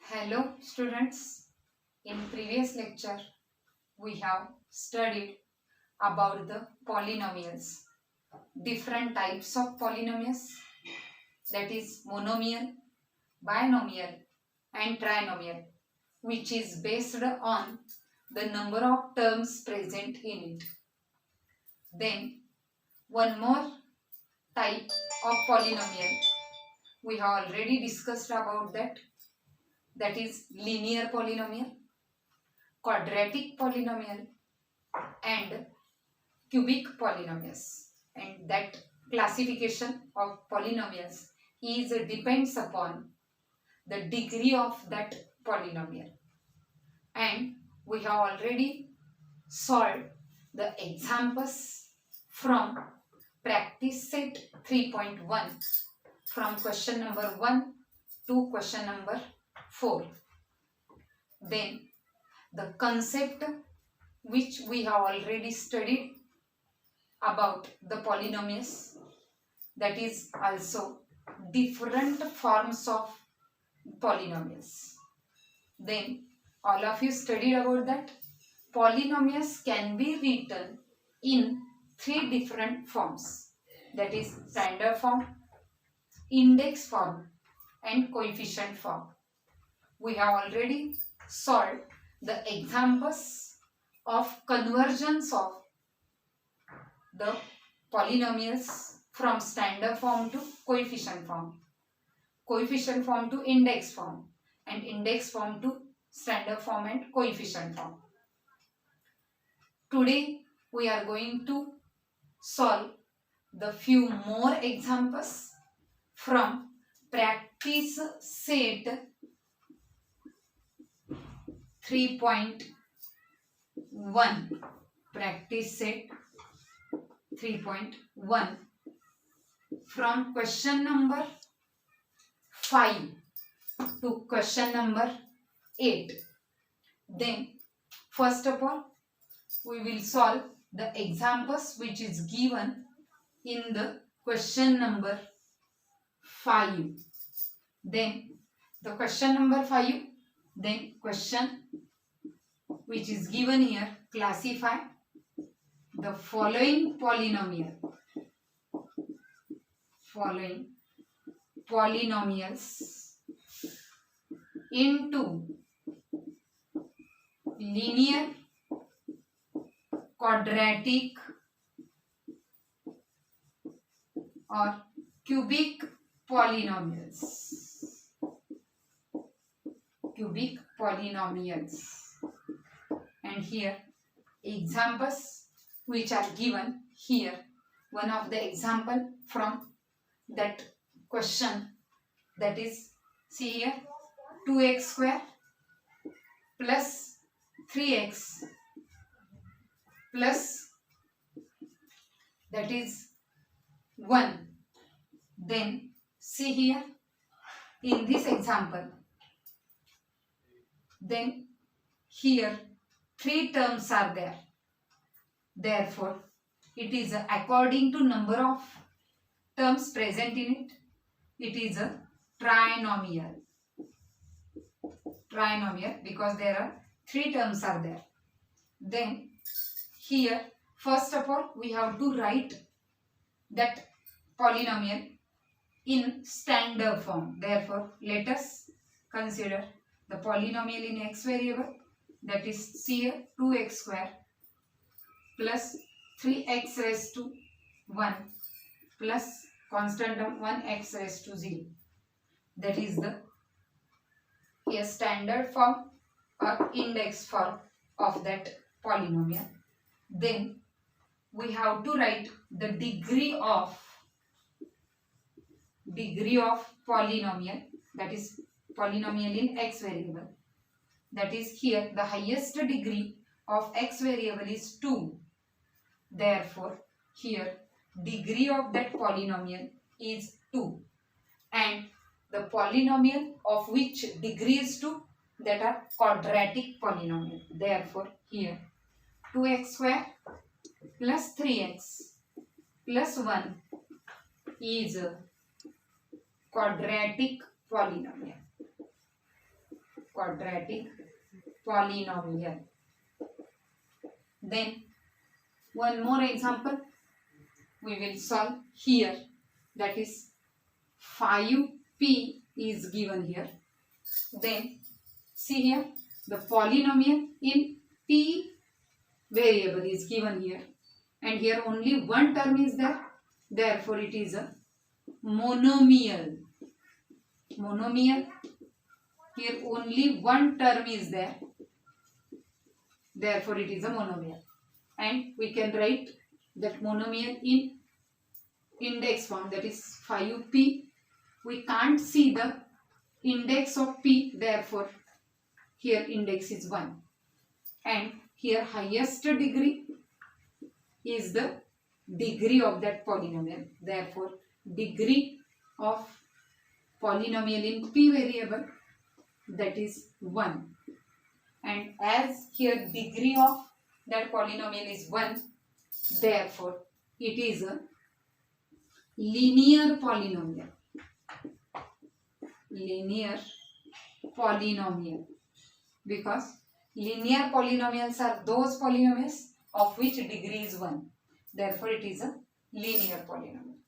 Hello students, in previous lecture we have studied about the polynomials, different types of polynomials, that is monomial, binomial and trinomial, which is based on the number of terms present in it. Then one more type of polynomial we have already discussed about that is linear polynomial, quadratic polynomial and cubic polynomials, and that classification of polynomials depends upon the degree of that polynomial, and we have already solved the examples from practice set 3.1 from question number 1 to question number 4. Then the concept which we have already studied about the polynomials, that is also different forms of polynomials. Then all of you studied about that polynomials can be written in 3 different forms, that is standard form, index form and coefficient form. We have already solved the examples of convergence of the polynomials from standard form to coefficient form to index form, and index form to standard form and coefficient form. Today we are going to solve the few more examples from practice set 3.1. Practice set 3.1 from question number 5 to question number 8. Then first of all we will solve the examples which is given in the question number 5. Then the question number 5, then question which is given here: classify the following polynomials into linear, quadratic or cubic polynomials. And here examples which are given here. One of the example from that question, that is, see here, 2x square plus 3x plus, that is 1. Then see here in this example, then here 3 terms are there. Therefore, it is according to number of terms present in it. It is a trinomial because there are 3 terms are there. Then here first of all we have to write that polynomial in standard form. Therefore, let us consider the polynomial in x variable, that is here 2x square plus 3x raised to 1 plus constant term 1x raised to 0. That is the here standard form or index form of that polynomial. Then we have to write the degree of polynomial, that is polynomial in x variable, that is here the highest degree of x variable is 2. Therefore, here degree of that polynomial is 2, and the polynomial of which degree is 2, that are quadratic polynomial. Therefore, here 2x square plus 3x plus 1 is a quadratic polynomial. quadratic polynomial. Then one more example we will solve here, that is 5p is given here. Then see here, the polynomial in p variable is given here, and here only one term is there, therefore it is a monomial. Monomial, here only one term is there, therefore it is a monomial. And we can write that monomial in index form, that is 5p. We can't see the index of p, therefore here index is 1. And here highest degree is the degree of that polynomial, therefore degree of polynomial in p variable, that is 1. And as here degree of that polynomial is 1, therefore it is a linear polynomial. Linear polynomial, because linear polynomials are those polynomials of which degree is 1, therefore it is a linear polynomial.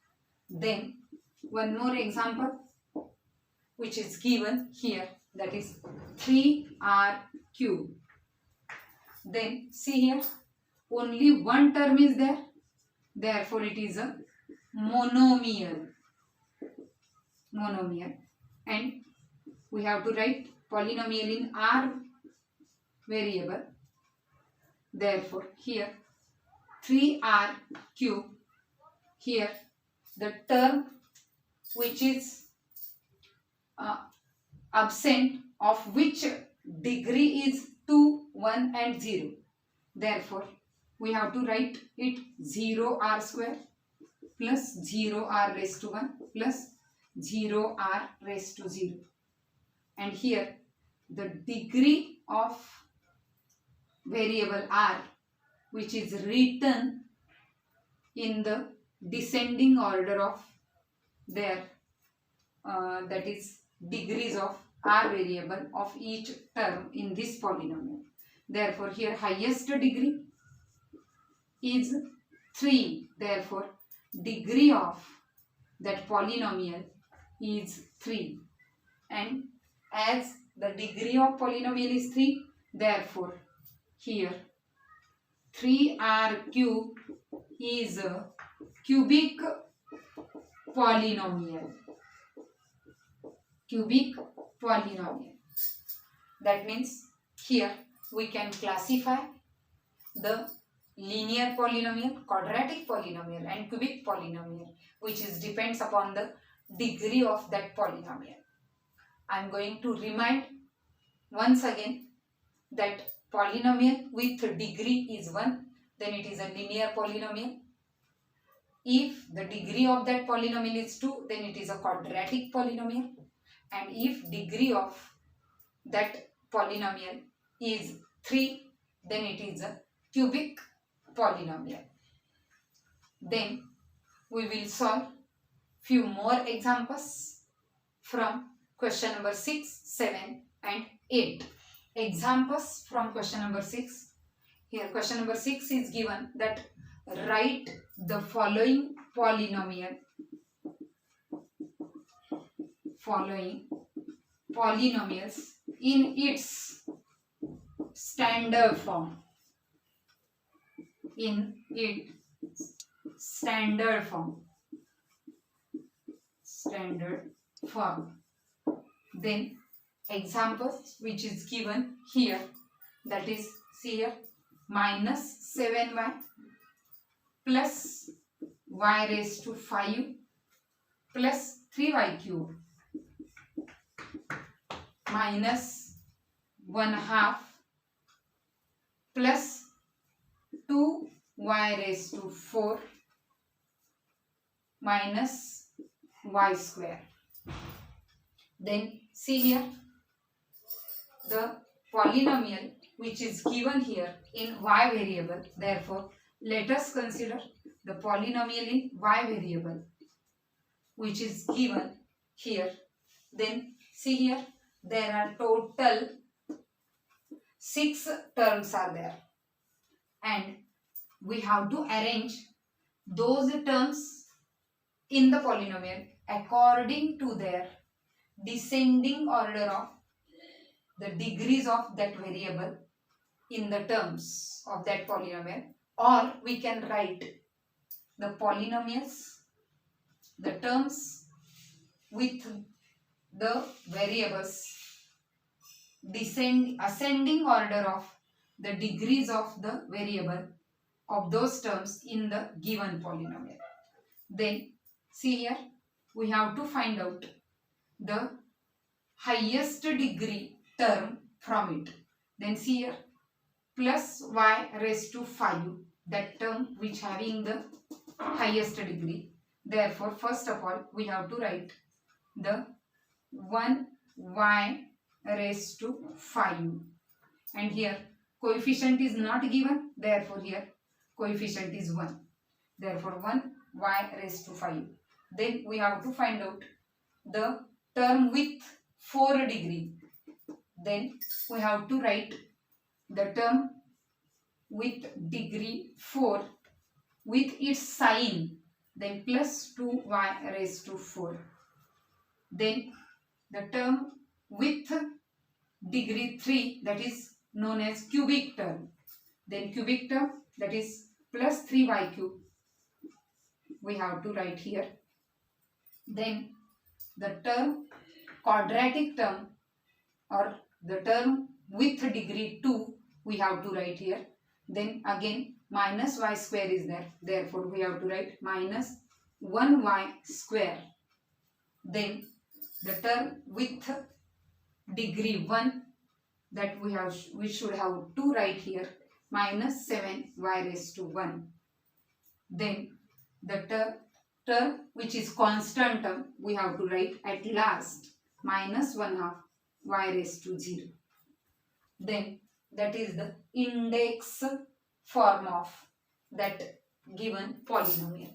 Then one more example which is given here, that is 3r cube. Then see here, only one term is there, therefore it is a monomial. Monomial. And we have to write polynomial in r variable, therefore here 3r cube, here the term which is absent, of which degree is 2, 1 and 0, therefore we have to write it 0r square plus 0r raised to 1 plus 0r raised to 0. And here the degree of variable r, which is written in the descending order of their that is degrees of r variable of each term in this polynomial. Therefore here highest degree is 3, therefore degree of that polynomial is 3. And as the degree of polynomial is 3, therefore here 3r cube is a cubic polynomial. Cubic polynomial. That means here we can classify the linear polynomial, quadratic polynomial and cubic polynomial, which is depends upon the degree of that polynomial. I am going to remind once again that polynomial with degree is 1, then it is a linear polynomial. If the degree of that polynomial is 2, then it is a quadratic polynomial. And if degree of that polynomial is 3, then it is a cubic polynomial. Then we will solve few more examples from question number 6, 7 and 8. Examples from question number 6. Here question number 6 is given that write the following polynomial. Following polynomials in its standard form. In its standard form. Standard form. Then examples which is given here, that is see here, minus 7y plus y raised to 5 plus 3y cube minus 1/2 plus 2y raised to 4 minus y square. Then see here the polynomial which is given here in y variable. Therefore, let us consider the polynomial in y variable which is given here. Then see here there are total 6 terms are there, and we have to arrange those terms in the polynomial according to their descending order of the degrees of that variable in the terms of that polynomial, or we can write the polynomials, the terms with the variables ascending order of the degrees of the variable of those terms in the given polynomial. Then see here, we have to find out the highest degree term from it. Then see here, plus y raised to 5, that term which having the highest degree. Therefore, first of all, we have to write the 1y raised to 5. And here, coefficient is not given. Therefore, here, coefficient is 1. Therefore, 1y raised to 5. Then, we have to find out the term with 4 degree. Then, we have to write the term with degree 4 with its sign, then plus 2y raised to 4. Then the term with degree 3, that is known as cubic term. Then cubic term, that is plus 3y cube, we have to write here. Then the term quadratic term or the term with degree 2, we have to write here. Then again minus y square is there. Therefore, we have to write minus 1y square. Then the term with degree 1, that we should have to write here, minus 7y raised to 1. Then the term which is constant term, we have to write at last minus 1/2 y raised to 0. Then that is the index form of that given polynomial.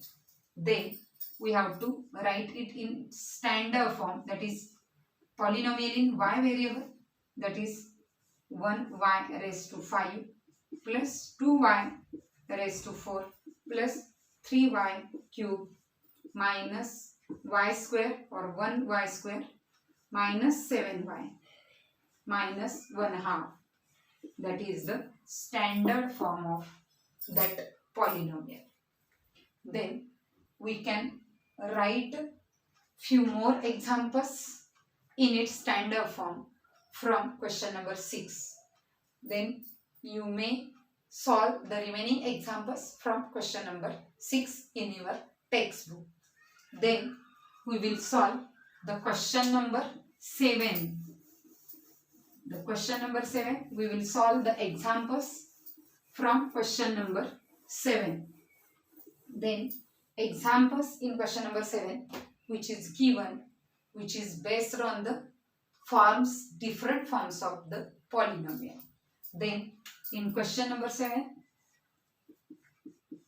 Then we have to write it in standard form, that is polynomial in y variable, that is 1y raised to 5 plus 2y raised to 4 plus 3y cube minus y square or 1y square minus 7y minus 1/2. That is the standard form of that polynomial. Then we can write few more examples in its standard form from question number 6. Then you may solve the remaining examples from question number 6 in your textbook. Then we will solve the question number 7. The question number 7, we will solve the examples from question number 7. Then examples in question number 7 which is given, which is based on the forms, different forms of the polynomial. Then in question number 7,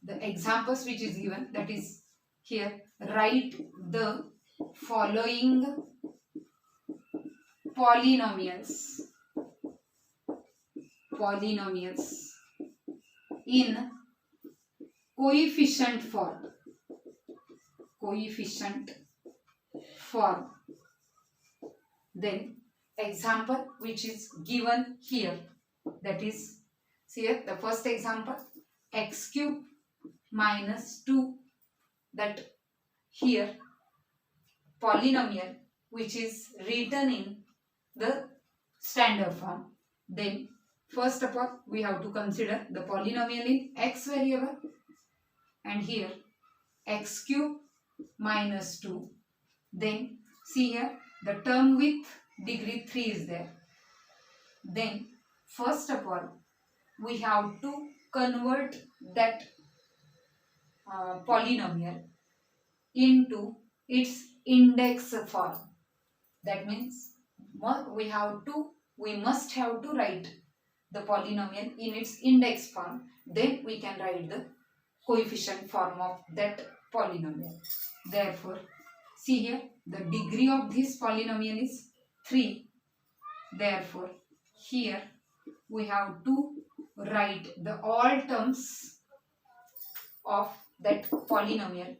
the examples which is given, that is here, write the following polynomials in coefficient form. Then example which is given here, that is, see here the first example, x cube minus 2, that here polynomial which is written in the standard form. Then first of all, we have to consider the polynomial in x variable, and here x cube minus 2. Then see here the term with degree 3 is there. Then first of all, we have to convert that polynomial into its index form. That means we must have to write the polynomial in its index form. Then we can write the coefficient form of that polynomial. Therefore, see here the degree of this polynomial is 3. Therefore, here we have to write the all terms of that polynomial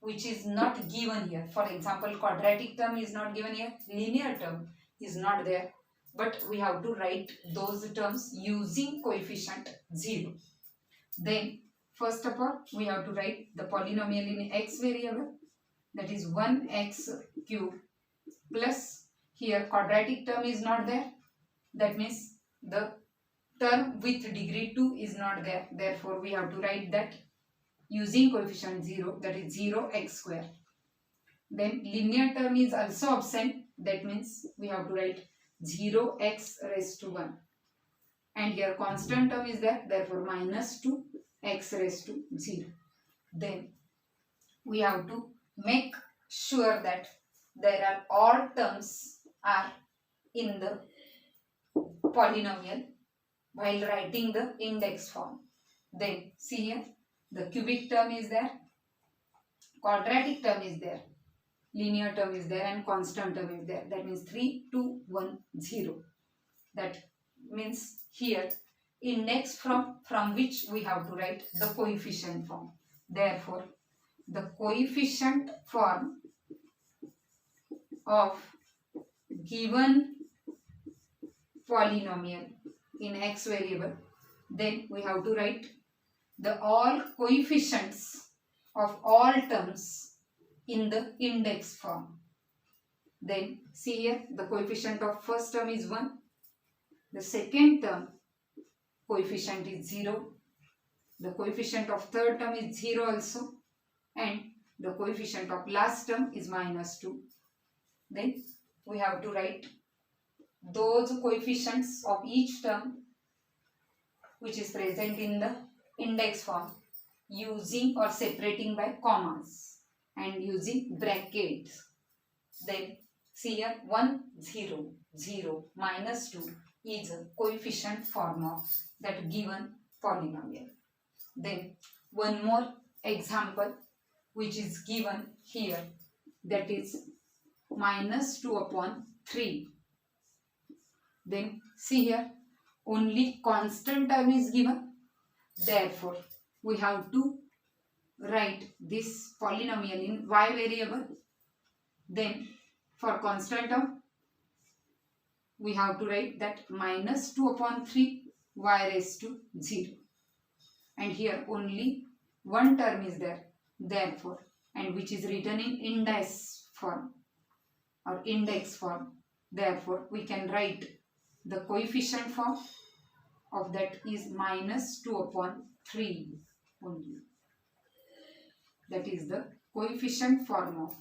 which is not given here. For example, quadratic term is not given here, linear term is not there, but we have to write those terms using coefficient 0. Then first of all, we have to write the polynomial in x variable, that is 1x cube plus, here quadratic term is not there, that means the term with degree 2 is not there, therefore we have to write that using coefficient 0, that is 0x square. Then linear term is also absent, that means we have to write 0x raised to 1, and here constant term is there, therefore minus 2x raised to 0. Then we have to make sure that there are all terms are in the polynomial while writing the index form. Then see here, the cubic term is there, quadratic term is there, linear term is there, and constant term is there, that means 3, 2, 1, 0. That means here index from which we have to write the coefficient form. Therefore the coefficient form of given polynomial in x variable, then we have to write the all coefficients of all terms in the index form. Then see here, the coefficient of first term is 1, the second term coefficient is 0, the coefficient of third term is 0 also, and the coefficient of last term is minus 2. Then we have to write those coefficients of each term which is present in the index form using or separating by commas and using brackets. Then see here, 1, 0, 0, minus 2 is a coefficient form of that given polynomial. Then one more example which is given here, that is minus 2 upon 3. Then see here, only constant term is given, therefore we have to write this polynomial in y variable. Then for constant term we have to write that minus 2 upon 3 y raised to 0, and here only one term is there, therefore, and which is written in index form or index form, therefore we can write the coefficient form of that is minus 2 upon 3 only. That is the coefficient form of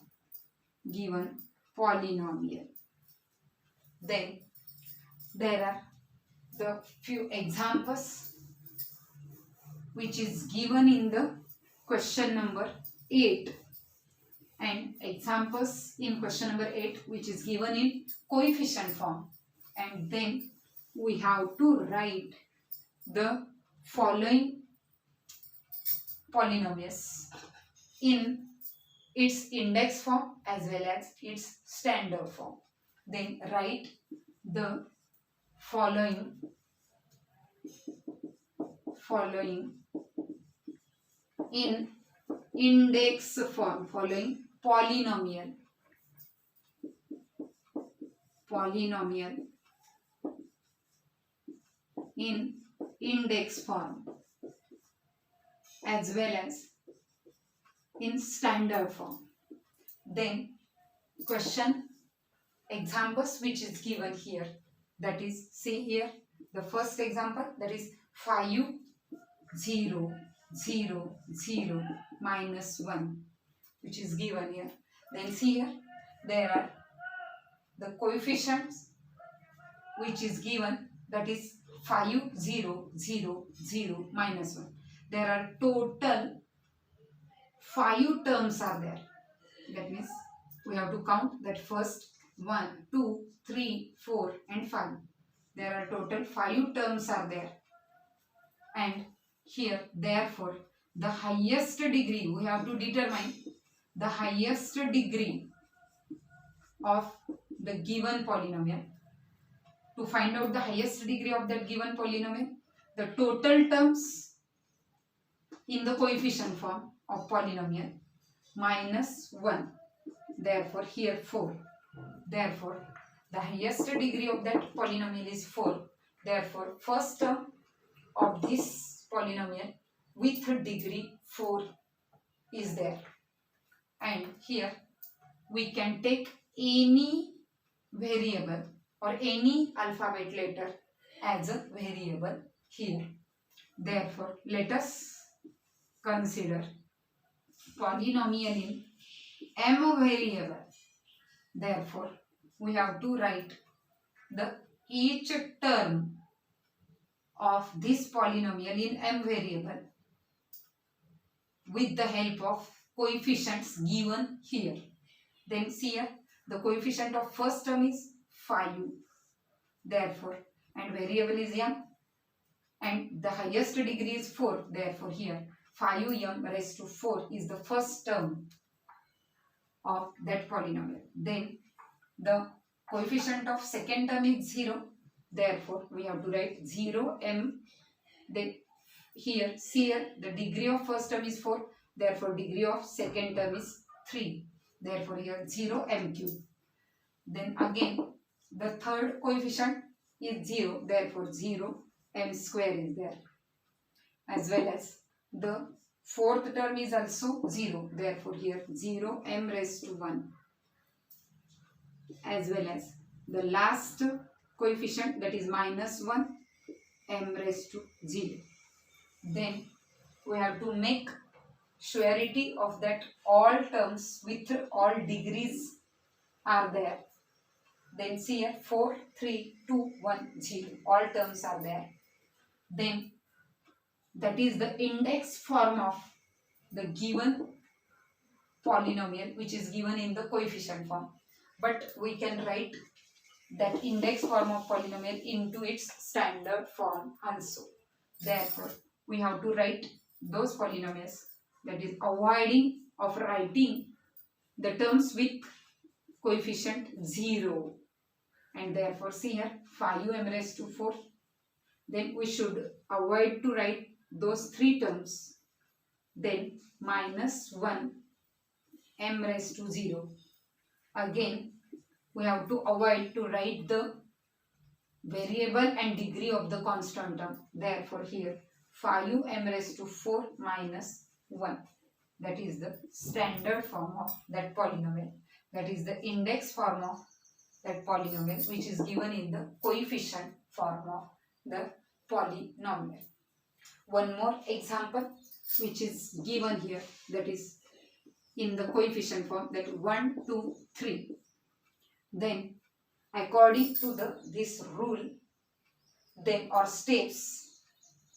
given polynomial. Then there are the few examples which is given in the question number 8, and examples in question number 8 which is given in coefficient form, and then we have to write the following polynomials in its index form as well as its standard form. Then write the following in index form, following polynomial in index form as well as in standard form. Then question examples which is given here, that is, see here, the first example, that is 5, 0, 0, 0, minus 1, which is given here. Then see here, there are the coefficients which is given, that is 5, 0, 0, 0, minus 1. There are total 5 terms are there. That means we have to count that first 1, 2, 3, 4 and 5. There are total 5 terms are there. And here, therefore, the highest degree, we have to determine the highest degree of the given polynomial. to find out the highest degree of that given polynomial, the total terms in the coefficient form of polynomial minus 1. Therefore, here 4. Therefore, the highest degree of that polynomial is 4. Therefore, first term of this polynomial with degree 4 is there. And here we can take any variable or any alphabet letter as a variable here. Therefore, let us consider polynomial in m variable. Therefore, we have to write the each term of this polynomial in m variable with the help of coefficients given here. Then see here, the coefficient of first term is 5. Therefore, and variable is m, and the highest degree is 4. Therefore, here 5m raised to 4 is the first term of that polynomial. Then the coefficient of second term is 0. Therefore, we have to write 0m. Then here, see here, the degree of first term is 4. Therefore, degree of second term is 3. Therefore, here 0m cube. Then again, the third coefficient is 0. Therefore, 0m square is there. As well as the fourth term is also 0. Therefore, here 0m raised to 1. As well as the last coefficient, that is minus 1, m raised to 0. Then we have to make surety of that all terms with all degrees are there. Then see here 4, 3, 2, 1, 0. All terms are there. Then that is the index form of the given polynomial which is given in the coefficient form. But we can write that index form of polynomial into its standard form also. Therefore, we have to write those polynomials, that is avoiding of writing the terms with coefficient 0. And therefore, see here 5m raised to 4. Then we should avoid to write those 3 terms. Then minus 1 m raised to 0. Again, we have to avoid to write the variable and degree of the constant term. Therefore, here 5m raised to 4 minus 1. That is the standard form of that polynomial. That is the index form of that polynomial which is given in the coefficient form of the polynomial. One more example which is given here, that is in the coefficient form, that 1, 2, 3. Then according to this rule, then or steps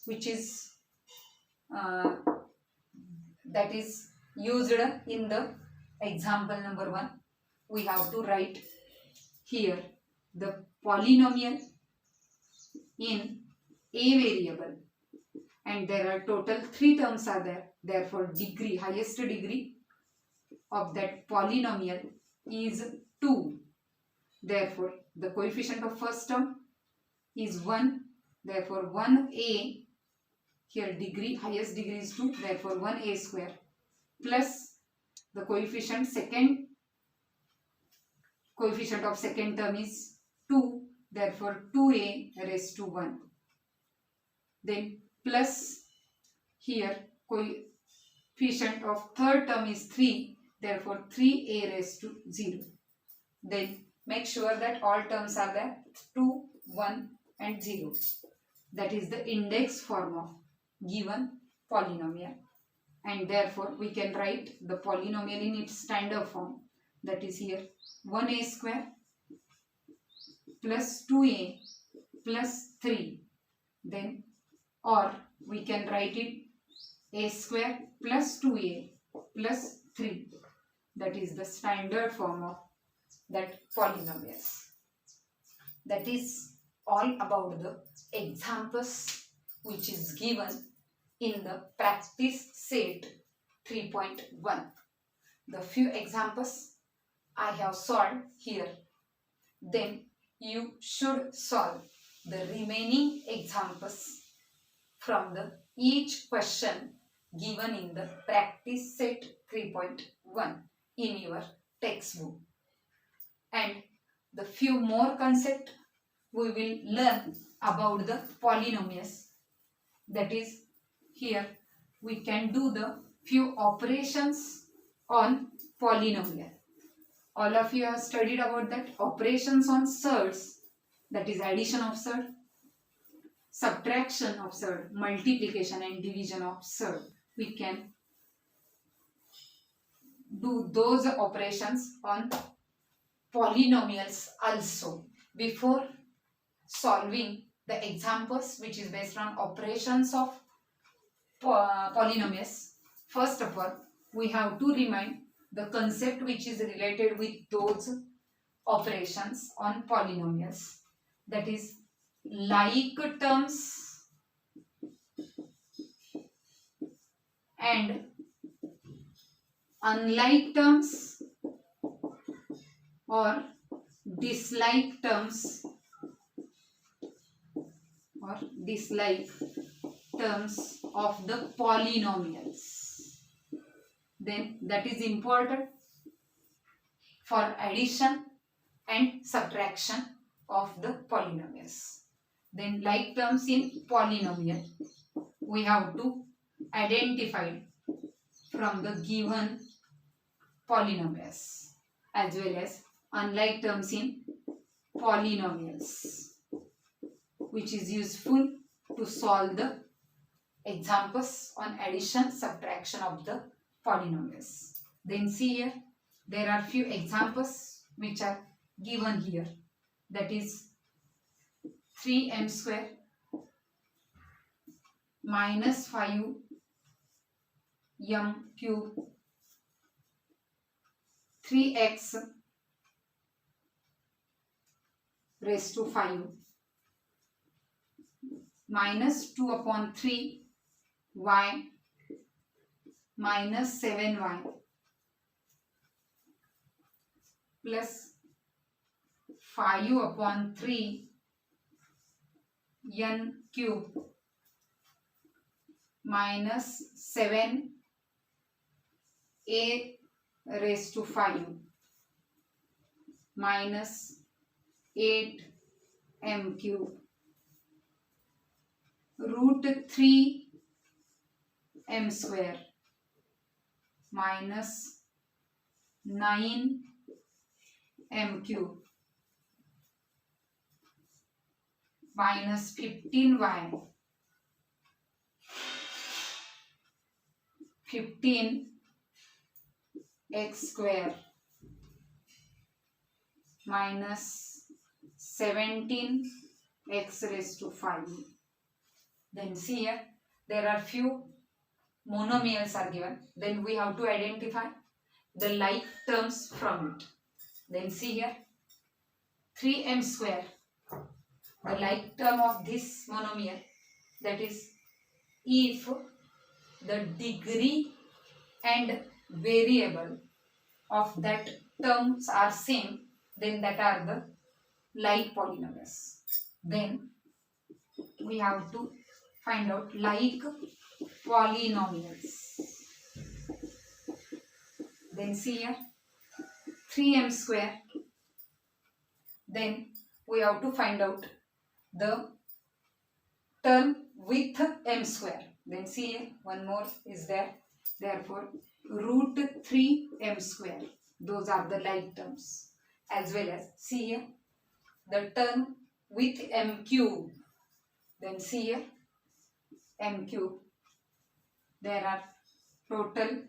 which is that is used in the example number 1, we have to write here the polynomial in a variable, and there are total 3 terms are there. Therefore, degree, highest degree of that polynomial is 2. Therefore, the coefficient of first term is 1. Therefore, 1a, here degree, highest degree is 2. Therefore, 1a square plus the coefficient of second term is 2. Therefore, 2a raised to 1. Then plus here coefficient of third term is 3. Therefore, 3a raised to 0. Then make sure that all terms are there, 2, 1 and 0. That is the index form of given polynomial. And therefore, we can write the polynomial in its standard form. That is here 1a square plus 2a plus 3. Then or we can write it a square plus 2a plus 3. That is the standard form of that polynomials. That is all about the examples which is given in the practice set 3.1. The few examples I have solved here. Then you should solve the remaining examples from the each question given in the practice set 3.1 in your textbook. And the few more concepts we will learn about the polynomials. That is, here we can do the few operations on polynomial. All of you have studied about that operations on surds, that is addition of surd, subtraction of surd, multiplication and division of surd. We can do those operations on polynomials also. Before solving the examples which is based on operations of polynomials, first of all we have to remind the concept which is related with those operations on polynomials, that is like terms and unlike terms or dislike terms of the polynomials. Then that is important for addition and subtraction of the polynomials. Then like terms in polynomial we have to identify from the given polynomials, as well as unlike terms in polynomials, which is useful to solve the examples on addition subtraction of the polynomials. Then see here, there are few examples which are given here, that is 3m square minus 5m cube, 3x raised to 5 minus 2 upon 3 y minus 7y plus 5 upon 3 n cube minus 7 a raised to 5 minus 8 m cube root 3 m square minus 9 m cube minus 15y 15 x square minus 17 x raised to 5. Then see here, there are few monomials are given. Then we have to identify the like terms from it. Then see here, 3m square, the like term of this monomial, that is if the degree and variable of that terms are same, then that are the like polynomials. Then we have to find out like polynomials. Then see here, 3m square. Then we have to find out the term with m square. Then see here, one more is there. Therefore, root 3m square. Those are the like terms. As well as, see here, the term with m cube. Then see here, m cube. There are total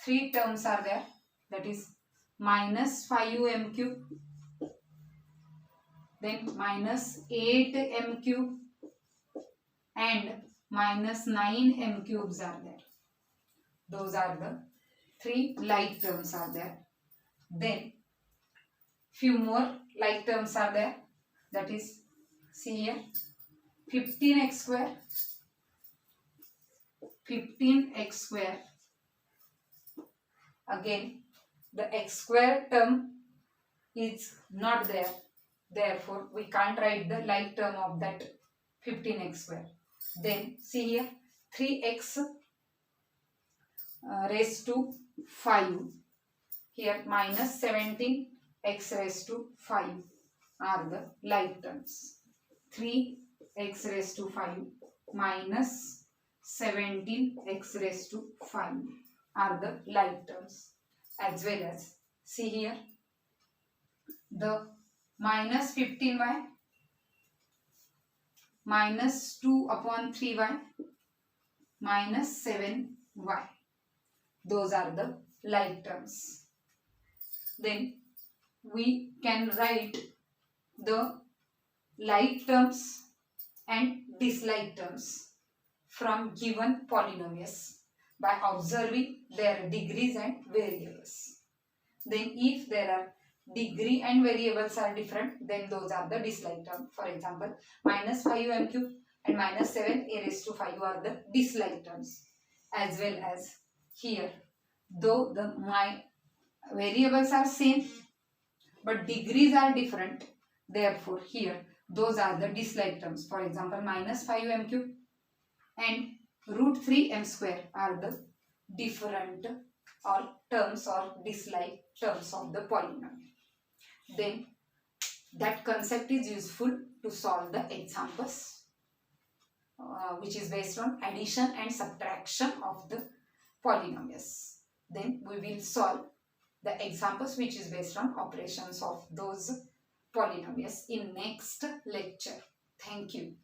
3 terms are there. That is minus 5m cube. Then minus 8m cube. And minus 9m cubes are there. Those are the 3 like terms are there. Then few more like terms are there. That is, see here, 15x square. 15x square. Again, the x square term is not there. Therefore, we can't write the like term of that 15x square. Then see here 3x raised to 5. Here minus 17x raised to 5 are the like terms. 3x raised to 5 minus 17x raised to 5 are the like terms. As well as see here the minus 15y minus 2 upon 3y minus 7y. Those are the like terms. Then we can write the like terms and dislike terms from given polynomials by observing their degrees and variables. Then if there are degree and variables are different, then those are the dislike term. For example, minus 5m cube and minus 7 a raised to 5 are the dislike terms. As well as here, though my variables are same but degrees are different, therefore here those are the dislike terms. For example, minus 5m cube and root 3m square are the different or terms or dislike terms of the polynomial. Then that concept is useful to solve the examples which is based on addition and subtraction of the polynomials. Then we will solve the examples which is based on operations of those polynomials in next lecture. Thank you.